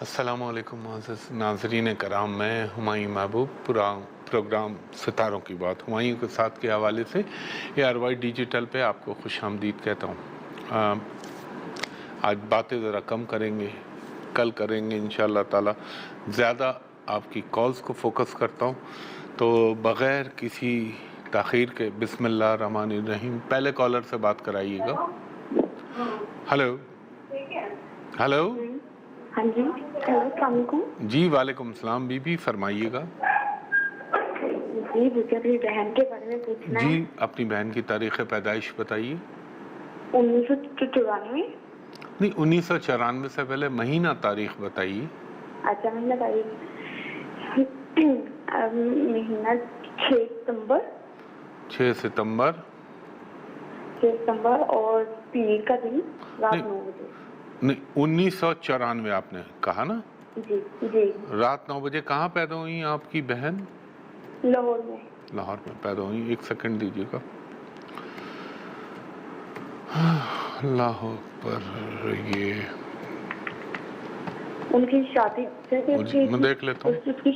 السلام علیکم معزز ناظرین کرام، میں ہمایوں محبوب پروگرام ستاروں کی بات ہمایوں کے ساتھ کے حوالے سے ARY ڈیجیٹل پہ آپ کو خوش آمدید کہتا ہوں۔ آج باتیں ذرا کم کریں گے، کل کریں گے انشاءاللہ تعالی۔ زیادہ آپ کی کالز کو فوکس کرتا ہوں، تو بغیر کسی تاخیر کے بسم اللہ الرحمن الرحیم پہلے کالر سے بات کرائیے گا۔ ہلو ہلو ہاں جی، السلام علیکم۔ جی وعلیکم السلام، بی بی فرمائیے گا۔ جی مجھے اپنی بہن کے بارے میں پوچھنا ہے۔ جی اپنی بہن کی تاریخ پیدائش بتائیے۔ 1994۔ نہیں، 1994 سے پہلے مہینہ تاریخ بتائیے۔ اچھا، مہینہ تاریخ مہینہ 6 ستمبر۔ 6 ستمبر 6 ستمبر اور پیر کا دن رات 9 بجے۔ نہیں، 1994 آپ نے کہا نا؟ جی جی۔ رات 9 بجے کہاں پیدا ہوئی آپ کی بہن؟ لاہور میں۔ لاہور میں پیدا ہوئی، ایک سیکنڈ دیجیے گا۔ لاہور پر یہ ان کی شادی میں دیکھ لیتا ہوں۔ اس کی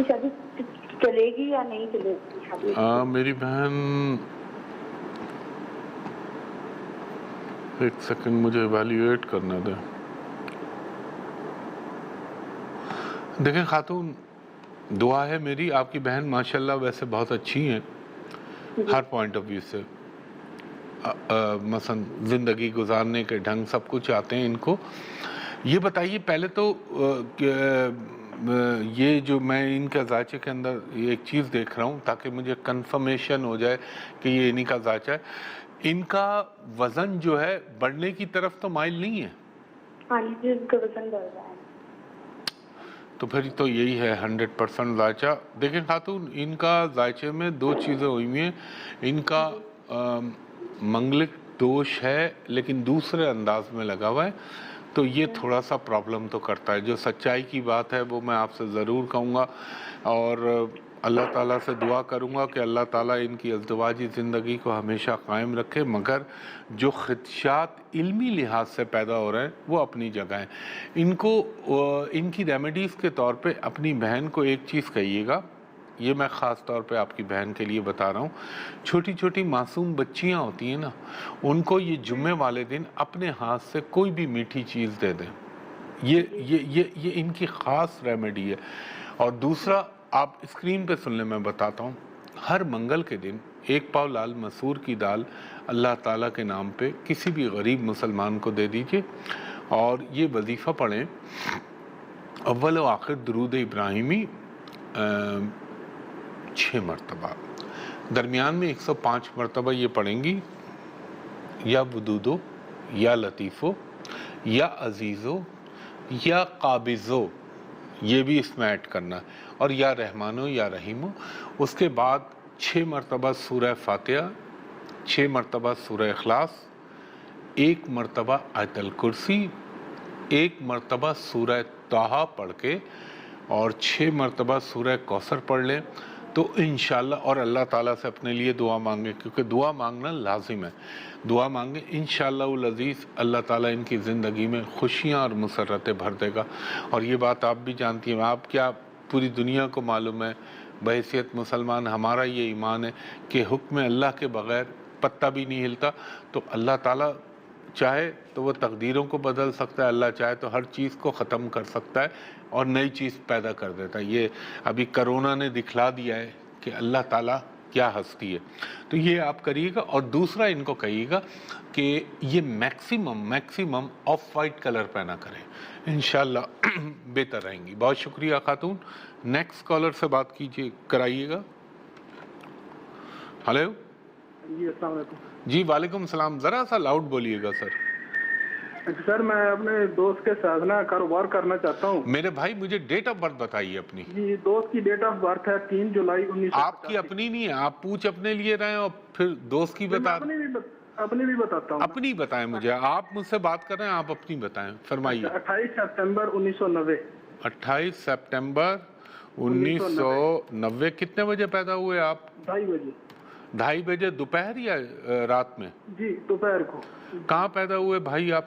شادی چلے گی یا نہیں چلے گی؟ میری بہن، ایک سیکنڈ مجھے ایویلیویٹ کرنا دیں۔ دیکھیں خاتون، دعا ہے میری، آپ کی بہن ماشاءاللہ ویسے بہت اچھی ہیں ہر پوائنٹ آف ویو سے، مثلا زندگی گزارنے کے ڈھنگ سب کچھ آتے ہیں ان کو۔ یہ بتائیے پہلے تو یہ جو میں ان کے ذائچے کے اندر ایک چیز دیکھ رہا ہوں تاکہ مجھے کنفرمیشن ہو جائے کہ یہ انہی کا ذائچہ ہے، ان کا وزن جو ہے بڑھنے کی طرف تو مائل نہیں ہے؟ ہاں جی، ان کا وزن بڑھ رہا ہے۔ تو پھر تو یہی ہے 100% ذائچہ۔ دیکھیں خاتون، ان کا ذائچے میں دو چیزیں ہوئی ہیں۔ ان کا منگلک دوش ہے لیکن دوسرے انداز میں لگا ہوا ہے، تو یہ تھوڑا سا پرابلم تو کرتا ہے۔ جو سچائی کی بات ہے وہ میں آپ سے ضرور کہوں گا، اور اللہ تعالیٰ سے دعا کروں گا کہ اللہ تعالیٰ ان کی ازدواجی زندگی کو ہمیشہ قائم رکھے، مگر جو خدشات علمی لحاظ سے پیدا ہو رہے ہیں وہ اپنی جگہ ہیں۔ ان کو ان کی ریمیڈیز کے طور پہ اپنی بہن کو ایک چیز کہیے گا، یہ میں خاص طور پہ آپ کی بہن کے لیے بتا رہا ہوں۔ چھوٹی چھوٹی معصوم بچیاں ہوتی ہیں نا، ان کو یہ جمعے والے دن اپنے ہاتھ سے کوئی بھی میٹھی چیز دے دیں، یہ ان کی خاص ریمیڈی ہے۔ اور دوسرا، آپ اسکرین پہ سن لیں، میں بتاتا ہوں، ہر منگل کے دن 1 پاؤ لال مسور کی دال اللہ تعالیٰ کے نام پہ کسی بھی غریب مسلمان کو دے دیجئے، اور یہ وظیفہ پڑھیں، اول و آخر درود ابراہیمی 6 مرتبہ، درمیان میں 105 مرتبہ یہ پڑھیں گی، یا ودودو، یا لطیفو، یا عزیزو، یا قابضو، یہ بھی اس میں ایڈ کرنا ہے، اور یا رحمانو یا رحیمو۔ اس کے بعد 6 مرتبہ سورہ فاتحہ، 6 مرتبہ سورہ اخلاص، 1 مرتبہ آیت الکرسی، 1 مرتبہ سورہ طٰہٰ پڑھ کے، اور 6 مرتبہ سورہ کوثر پڑھ لیں، تو انشاءاللہ، اور اللہ تعالیٰ سے اپنے لیے دعا مانگیں، کیونکہ دعا مانگنا لازم ہے، دعا مانگیں، انشاءاللہ العزیز اللہ تعالیٰ ان کی زندگی میں خوشیاں اور مسرتیں بھر دے گا۔ اور یہ بات آپ بھی جانتی ہیں، آپ کیا پوری دنیا کو معلوم ہے، بحیثیت مسلمان ہمارا یہ ایمان ہے کہ حکم اللہ کے بغیر پتہ بھی نہیں ہلتا، تو اللہ تعالیٰ چاہے تو وہ تقدیروں کو بدل سکتا ہے، اللہ چاہے تو ہر چیز کو ختم کر سکتا ہے اور نئی چیز پیدا کر دیتا ہے۔ یہ ابھی کرونا نے دکھلا دیا ہے کہ اللہ تعالیٰ کیا ہستی ہے۔ تو یہ آپ کریے گا، اور دوسرا ان کو کہیے گا کہ یہ میکسیمم آف وائٹ کلر پہنا کریں، انشاءاللہ بہتر رہیں گی۔ بہت شکریہ خاتون۔ نیکسٹ کالر سے بات کیجیے، کرائیے گا۔ ہلو جی السلام علیکم۔ جی وعلیکم السلام، ذرا سا لاؤڈ بولیے گا سر۔ سر میں اپنے دوست کے ساتھ نا کاروبار کرنا چاہتا ہوں۔ میرے بھائی مجھے ڈیٹ آف برتھ بتائیے اپنی۔ جی دوست کی ڈیٹ آف برتھ ہے 3 جولائی 1985۔ آپ کی اپنی نہیں ہے، آپ پوچھ اپنے لیے رہے ہیں اور پھر دوست کی بتا۔ اپنی بھی بتاتا ہوں۔ اپنی بتائیں مجھے، آپ مجھ سے بات کر رہے ہیں، آپ اپنی بتائیں، فرمائیے۔ 28 سپتمبر 1990۔ 28 سپٹمبر 1990۔ کتنے بجے پیدا ہوئے آپ؟ 2:30 بجے۔ 2:30 بجے دوپہر یا رات میں؟ جی دوپہر کو۔ کہاں پیدا ہوئے بھائی آپ؟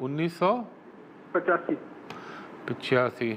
1985।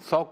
100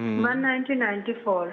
1994।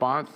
5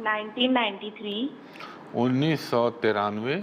1993। 1993।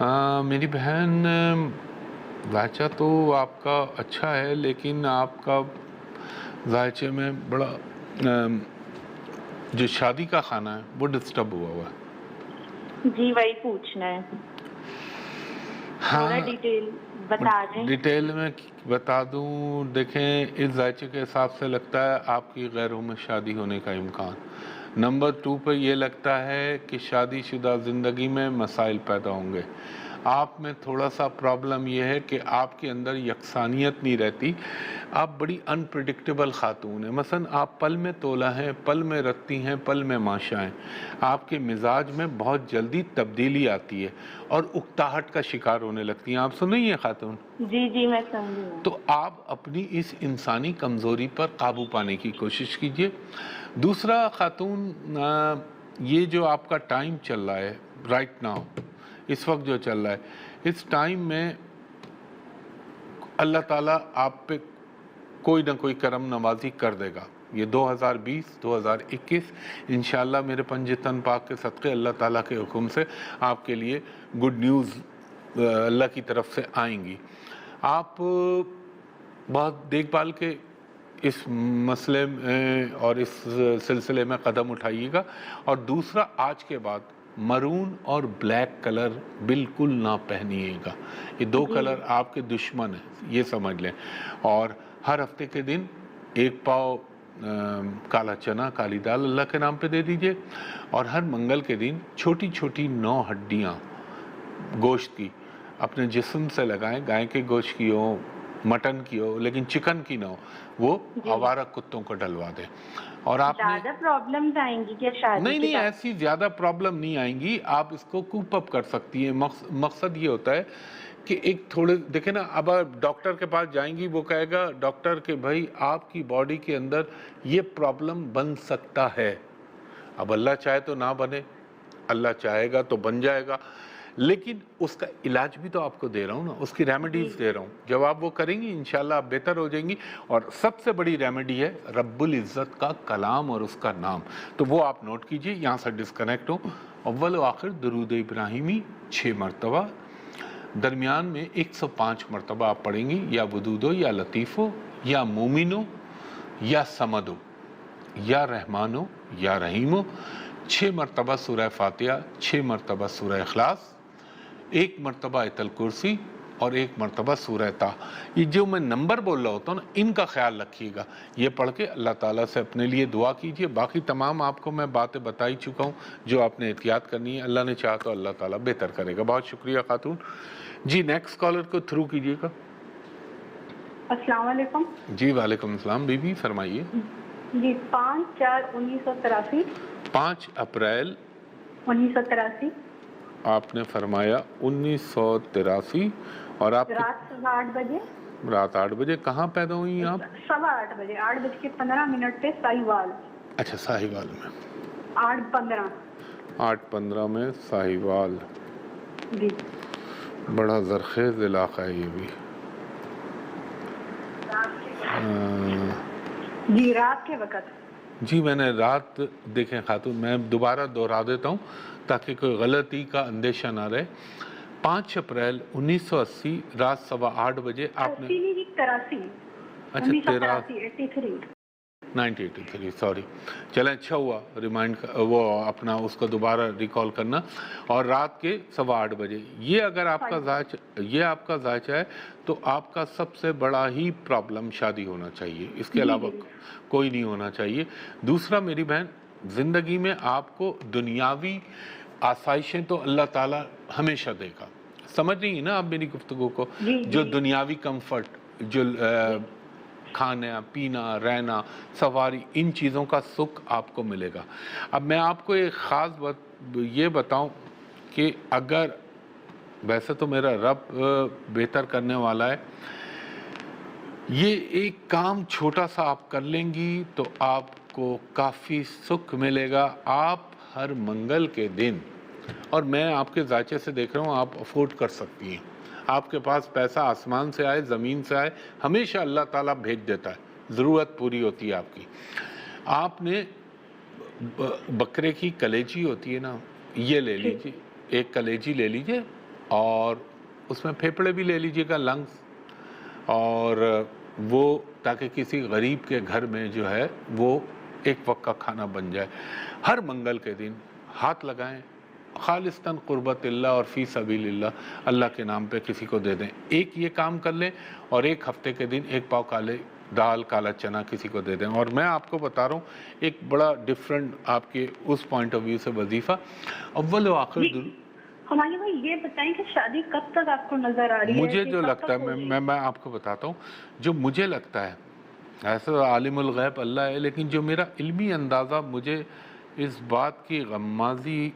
میری بہن ذائچہ تو آپ کا اچھا ہے، لیکن آپ کا ذائچے میں بڑا جو شادی کا کھانا ہے وہ ڈسٹرب ہوا ہے۔ جی وہی پوچھنا ہے، تھوڑا ڈیٹیل بتا دیں۔ ڈیٹیل میں بتا دوں، دیکھیں اس ذائچے کے حساب سے لگتا ہے آپ کی غیروں میں شادی ہونے کا امکان۔ نمبر 2 پہ یہ لگتا ہے کہ شادی شدہ زندگی میں مسائل پیدا ہوں گے۔ آپ میں تھوڑا سا پرابلم یہ ہے کہ آپ کے اندر یکسانیت نہیں رہتی، آپ بڑی انپریڈکٹیبل خاتون ہیں۔ مثلا آپ پل میں تولا ہیں، پل میں رتی ہیں، پل میں ماشا ہیں۔ آپ کے مزاج میں بہت جلدی تبدیلی آتی ہے اور اکتاہٹ کا شکار ہونے لگتی ہیں۔ آپ سن رہی ہیں خاتون؟ جی جی میں سمجھی ہوں۔ تو آپ اپنی اس انسانی کمزوری پر قابو پانے کی کوشش کیجئے۔ دوسرا خاتون، یہ جو آپ کا ٹائم چل رہا ہے رائٹ ناؤ، اس وقت جو چل رہا ہے، اس ٹائم میں اللہ تعالیٰ آپ پہ کوئی نہ کوئی کرم نوازی کر دے گا۔ یہ 2020-2021 انشاءاللہ میرے پنج تن پاک کے صدقے اللہ تعالیٰ کے حکم سے آپ کے لیے گڈ نیوز اللہ کی طرف سے آئیں گی۔ آپ بہت دیکھ بھال کے اس مسئلے میں اور اس سلسلے میں قدم اٹھائیے گا۔ اور دوسرا، آج کے بعد مرون اور بلیک کلر بالکل نہ پہنیے گا۔ یہ 2 کلر آپ کے دشمن ہیں، یہ سمجھ لیں۔ اور ہر ہفتے کے دن 1 پاؤ کالا چنا، کالی دال اللہ کے نام پہ دے دیجئے۔ اور ہر منگل کے دن چھوٹی چھوٹی 9 ہڈیاں گوشت کی اپنے جسم سے لگائیں، گائے کے گوشت کی ہو، مٹن کی ہو، لیکن چکن کی نہ ہو، وہ آوارہ کتوں کو ڈلوا دیں۔ اور آپ زیادہ پرابلمز آئیں گی کیا شادی کے نہیں بعد؟ ایسی زیادہ پرابلم نہیں آئیں گی، آپ اس کو کوپ اپ کر سکتی ہیں۔ مقصد یہ ہوتا ہے کہ ایک تھوڑے دیکھیں نا، اب آپ ڈاکٹر کے پاس جائیں گی، وہ کہے گا ڈاکٹر کہ بھائی آپ کی باڈی کے اندر یہ پرابلم بن سکتا ہے۔ اب اللہ چاہے تو نہ بنے، اللہ چاہے گا تو بن جائے گا، لیکن اس کا علاج بھی تو آپ کو دے رہا ہوں نا، اس کی ریمیڈیز دے رہا ہوں۔ جب آپ وہ کریں گی انشاءاللہ آپ بہتر ہو جائیں گی۔ اور سب سے بڑی ریمیڈی ہے رب العزت کا کلام اور اس کا نام، تو وہ آپ نوٹ کیجئے۔ یہاں سے ڈسکنیکٹ ہوں، اول و آخر درود ابراہیمی 6 مرتبہ، درمیان میں 105 مرتبہ آپ پڑھیں گی، یا ودودو، یا لطیفو، یا مومنو، یا سمدو، یا رحمانو، یا رحیمو۔ 6 مرتبہ سورہ فاتحہ، 6 مرتبہ سورہ اخلاص، 1 مرتبہ آیت الکرسی، اور 1 مرتبہ سورہ تا۔ یہ جو میں نمبر بول رہا ہوتا ہوں نا، ان کا خیال رکھیے گا۔ یہ پڑھ کے اللہ تعالیٰ سے اپنے لیے دعا کیجئے۔ باقی تمام آپ کو میں باتیں بتائی چکا ہوں جو آپ نے احتیاط کرنی ہے۔ اللہ نے چاہا تو اللہ تعالیٰ بہتر کرے گا۔ بہت شکریہ خاتون جی۔ نیکسٹ کالر کو تھرو کیجئے گا۔ السلام علیکم جی وعلیکم السلام، بی بی فرمائیے۔ جی 5/4/1983 5 اپریل 1983 آپ نے فرمایا 1983، اور آپ رات 8 بجے، رات 8 بجے کہاں پیدا ہوئی آپ؟ 8:15 بجے، 8:15 پہ ساہیوال۔ اچھا ساہیوال میں، 8:15 8:15 میں ساہیوال۔ جی بڑا زرخیز علاقہ ہے یہ بھی۔ جی رات کے وقت۔ جی میں نے رات، دیکھیں خاتون میں دوبارہ دہرا دیتا ہوں تاکہ کوئی غلطی کا اندیشہ نہ رہے۔ 5 اپریل 1980 رات 8:15 بجے آپ نے 83 اچھا 1983 1983 سوری، چلیں اچھا ہوا ریمائنڈ وہ اپنا اس کو دوبارہ ریکال کرنا۔ اور رات کے 8:15 بجے یہ اگر آپ کا ذائچہ ہے تو آپ کا سب سے بڑا ہی پرابلم شادی ہونا چاہیے، اس کے علاوہ کوئی نہیں ہونا چاہیے۔ دوسرا میری بہن، زندگی میں آپ کو دنیاوی آسائشیں تو اللہ تعالیٰ ہمیشہ دے گا، سمجھ رہی ہیں نا آپ میری گفتگو کو؟ جو دنیاوی کمفرٹ، جو کھانا پینا رہنا سواری، ان چیزوں کا سکھ آپ کو ملے گا۔ اب میں آپ کو ایک خاص بات یہ بتاؤں کہ اگر ویسے تو میرا رب بہتر کرنے والا ہے، یہ ایک کام چھوٹا سا آپ کر لیں گی تو آپ کو کافی سکھ ملے گا۔ آپ ہر منگل کے دن، اور میں آپ کے ذائچے سے دیکھ رہا ہوں آپ افورڈ کر سکتی ہیں، آپ کے پاس پیسہ آسمان سے آئے زمین سے آئے ہمیشہ اللہ تعالیٰ بھیج دیتا ہے، ضرورت پوری ہوتی ہے آپ کی۔ آپ نے بکرے کی کلیجی ہوتی ہے نا، یہ لے لیجیے، ایک کلیجی لے لیجیے اور اس میں پھیپھڑے بھی لے لیجئے گا، لنگس، اور وہ تاکہ کسی غریب کے گھر میں جو ہے وہ ایک وقت کا کھانا بن جائے. ہر منگل کے دن ہاتھ لگائیں، خالصتاً قربت اللہ اور فی سبیل اللہ، اللہ کے نام پہ کسی کو دے دیں. ایک یہ کام کر لیں، اور ایک ہفتے کے دن ایک پاؤ کالے دال، کالا چنا کسی کو دے دیں. اور میں آپ کو بتا رہا ہوں ایک بڑا ڈیفرنٹ آپ کے اس پوائنٹ آف ویو سے وظیفہ، اول و آخر ہمارے بھائی یہ بتائیں کہ شادی کب تک آپ کو نظر آ رہی ہے؟ مجھے جو لگتا ہے، میں آپ کو بتاتا ہوں جو مجھے لگتا ہے، ایسا عالم الغیب اللہ ہے، لیکن جو میرا علمی اندازہ مجھے اس بات کی غمازی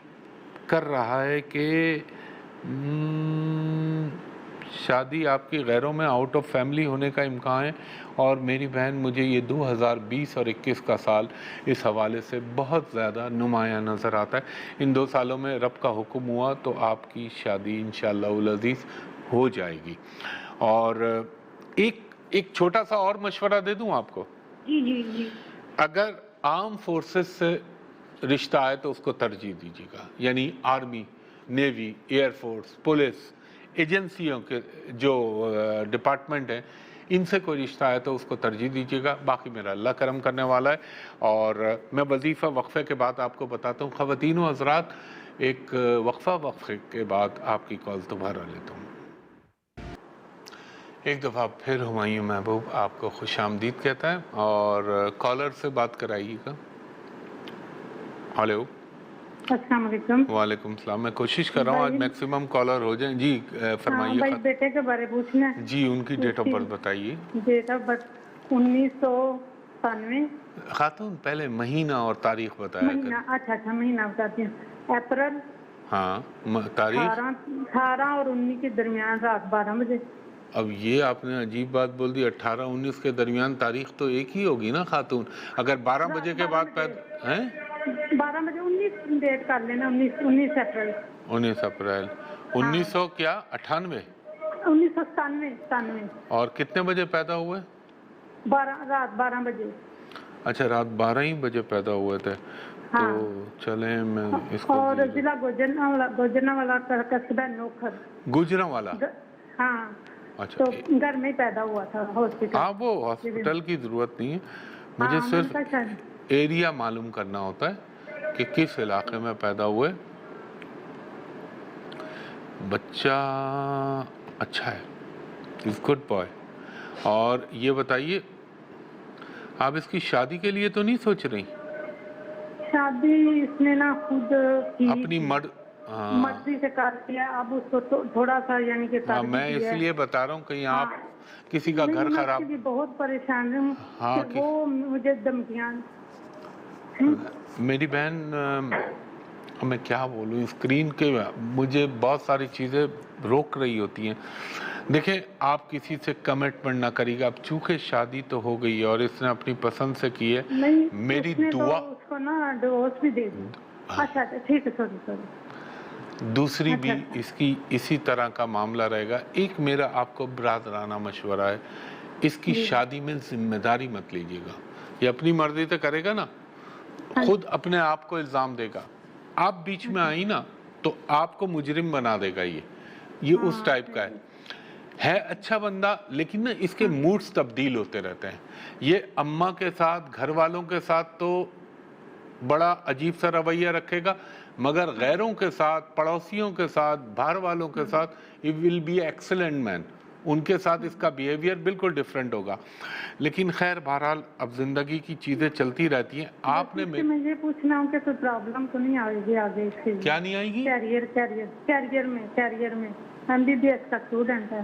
کر رہا ہے کہ شادی آپ کی غیروں میں آؤٹ آف فیملی ہونے کا امکان ہے. اور میری بہن مجھے یہ 2020 اور 21 کا سال اس حوالے سے بہت زیادہ نمایاں نظر آتا ہے. ان 2 سالوں میں رب کا حکم ہوا تو آپ کی شادی انشاءاللہ العزیز ہو جائے گی. اور ایک چھوٹا سا اور مشورہ دے دوں آپ کو. جی اگر آرم فورسز سے رشتہ آئے تو اس کو ترجیح دیجیے گا، یعنی army, navy, air force, police, ایجنسیوں کے جو ڈپارٹمنٹ ہیں، ان سے کوئی رشتہ آئے تو اس کو ترجیح دیجیے گا. باقی میرا اللہ کرم کرنے والا ہے. اور میں وظیفہ وقفے کے بعد آپ کو بتاتا ہوں. خواتین و حضرات، ایک وقفے کے بعد آپ کی کال دوبارہ لیتا ہوں. ایک دفعہ پھر ہمایوں محبوب آپ کو خوش آمدید کہتا ہے، اور کالر سے بات کرائیے گا. ہلو، السلام علیکم. وعلیکم السلام. میں کوشش کر رہا ہوں آج میکسیمم کالر ہو جائیں. جی فرمائیے. بھائی بیٹے کے بارے پوچھنا ہے. جی ان کی ڈیٹ آف برتھ بتائیے. Date of birth 1997. خاتون پہلے مہینہ اور تاریخ بتایا مہینہ؟ اچھا مہینہ بتاتی ہوں. اپریل. ہاں. تاریخ 18 اور 19 کے درمیان رات 12 بجے. اب یہ آپ نے عجیب بات بول دی. 18-19 کے درمیان تاریخ تو ایک ہی ہوگی نا خاتون. اگر 12 بجے کے بعد ہیں 12 بجے 19 ڈیٹ کر لینا. 19 اپریل. 19 اپریل 1900 کیا 98؟ 1997. اور کتنے بجے پیدا ہوئے؟ رات 12 بجے. اچھا رات 12 ہی بجے پیدا ہوئے تھے. تو چلیں میں اس کو. اور ضلع گوجرانوالہ کا قصبہ نوکھر. گوجرانوالہ. ہاں. اچھا. تو گھر میں پیدا ہوا تھا ہاسپٹل. ہاں وہ ہاسپٹل کی ضرورت نہیں ہے، مجھے صرف ایریا معلوم کرنا ہوتا ہے کہ کس علاقے میں پیدا ہوئے. بچہ اچھا ہے، از گڈ بوائے. اور یہ بتائیے آپ اس کی شادی کے لیے تو نہیں سوچ رہی؟ شادی اس نے نا خود اپنی مرضی سے کر دیا. اب اس کو تھوڑا سا یعنی کہ میں اس لیے بتا رہا ہوں کہیں آپ کسی کا گھر خراب. میں بہت پریشان ہوں کہ وہ مجھے دھمکیاں. میری بہن میں کیا بولوں، اسکرین کے مجھے بہت ساری چیزیں روک رہی ہوتی ہیں. دیکھیں آپ کسی سے کمٹمنٹ نہ کریے گا. اب چونکہ شادی تو ہو گئی ہے اور اس نے اپنی پسند سے کی ہے، میری دعا اس کو نا ڈیورس بھی دے دی. اچھا ٹھیک ہے. سوری. دوسری بھی اس کی اسی طرح کا معاملہ رہے گا. ایک میرا آپ کو برادرانہ مشورہ ہے، اس کی شادی میں ذمہ داری مت لیجیے گا. یہ اپنی مرضی سے کرے گا نا، خود اپنے آپ کو الزام دے گا. آپ بیچ میں آئی نا تو آپ کو مجرم بنا دے گا. یہ اس ٹائپ کا ہے اچھا بندہ، لیکن نا اس کے موڈز تبدیل ہوتے رہتے ہیں. یہ اماں کے ساتھ، گھر والوں کے ساتھ تو بڑا عجیب سا رویہ رکھے گا، مگر غیروں کے ساتھ، پڑوسیوں کے ساتھ، باہر والوں کے ساتھ he will be excellent man. ان کے ساتھ اس کا بیہیویئر بالکل ڈیفرنٹ ہوگا. لیکن خیر بہرحال اب زندگی کی چیزیں چلتی رہتی ہیں. آپ نے میں یہ پوچھنا ہوں کہ کوئی پرابلم تو نہیں آئے گی آگے اس کے؟ کیا نہیں آئے گی؟ کیریئر میں MBBS کا اسٹوڈنٹ ہے.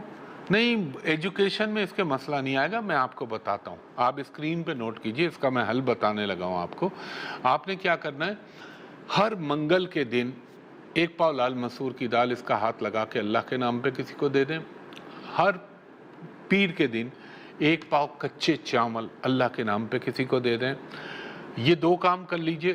نہیں، ایجوکیشن میں اس کے مسئلہ نہیں آئے گا. میں آپ کو بتاتا ہوں، آپ اسکرین پہ نوٹ کیجئے، اس کا میں حل بتانے لگا ہوں آپ کو. آپ نے کیا کرنا ہے، ہر منگل کے دن 1 پاؤ لال مسور کی دال اس کا ہاتھ لگا کے اللہ کے نام پہ کسی کو دے دیں. ہر پیر کے دن 1 پاؤ کچے چاول اللہ کے نام پہ کسی کو دے دیں. یہ 2 کام کر لیجئے.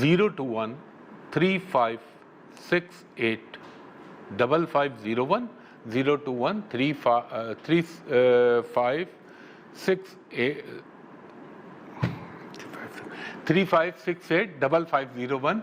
021 3568 5501, 021 3568 5501।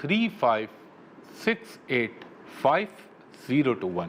3568 5021।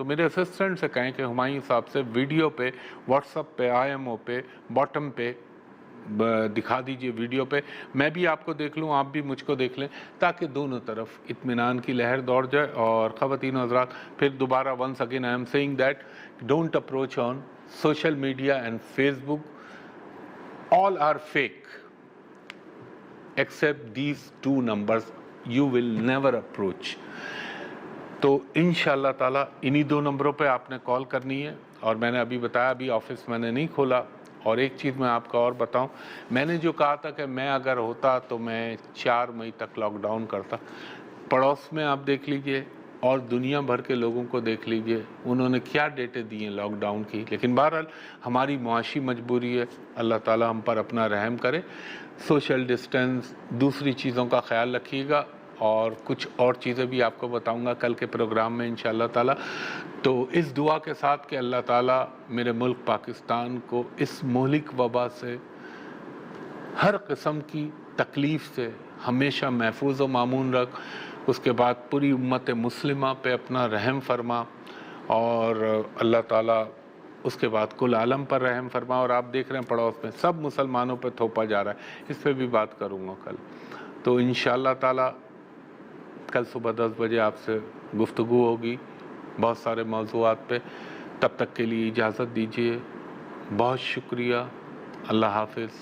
تو میرے اسسٹنٹ سے کہیں کہ ہمایوں صاحب سے ویڈیو پہ واٹس اپ پہ IMO پہ باٹم پہ دکھا دیجئے ویڈیو پہ، میں بھی آپ کو دیکھ لوں، آپ بھی مجھ کو دیکھ لیں، تاکہ دونوں طرف اطمینان کی لہر دوڑ جائے۔ اور خواتین و حضرات پھر دوبارہ once again I am saying that don't approach on social media and Facebook, all are fake except these two numbers you will never approach۔ تو انشاءاللہ تعالیٰ انہی 2 نمبروں پہ آپ نے کال کرنی ہے، اور میں نے ابھی بتایا ابھی آفس میں نے نہیں کھولا۔ اور ایک چیز میں آپ کو اور بتاؤں، میں نے جو کہا تھا کہ میں اگر ہوتا تو میں 4 مئی تک لاک ڈاؤن کرتا، پڑوس میں آپ دیکھ لیجئے اور دنیا بھر کے لوگوں کو دیکھ لیجئے انہوں نے کیا ڈیٹیں دی ہیں لاک ڈاؤن کی۔ لیکن بہرحال ہماری معاشی مجبوری ہے، اللہ تعالیٰ ہم پر اپنا رحم کرے۔ سوشل ڈسٹینس، دوسری چیزوں کا خیال رکھیے گا، اور کچھ اور چیزیں بھی آپ کو بتاؤں گا کل کے پروگرام میں انشاءاللہ تعالیٰ۔ تو اس دعا کے ساتھ کہ اللہ تعالیٰ میرے ملک پاکستان کو اس مہلک وبا سے، ہر قسم کی تکلیف سے ہمیشہ محفوظ و مامون رکھ، اس کے بعد پوری امت مسلمہ پہ اپنا رحم فرما، اور اللہ تعالیٰ اس کے بعد کل عالم پر رحم فرما۔ اور آپ دیکھ رہے ہیں پڑوس میں سب مسلمانوں پہ تھوپا جا رہا ہے، اس پہ بھی بات کروں گا کل۔ تو انشاءاللہ تعالیٰ کل صبح 10 بجے آپ سے گفتگو ہوگی بہت سارے موضوعات پہ۔ تب تک کے لیے اجازت دیجیے، بہت شکریہ، اللہ حافظ،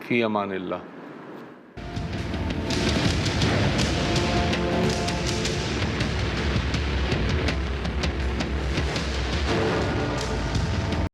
فی امان اللہ۔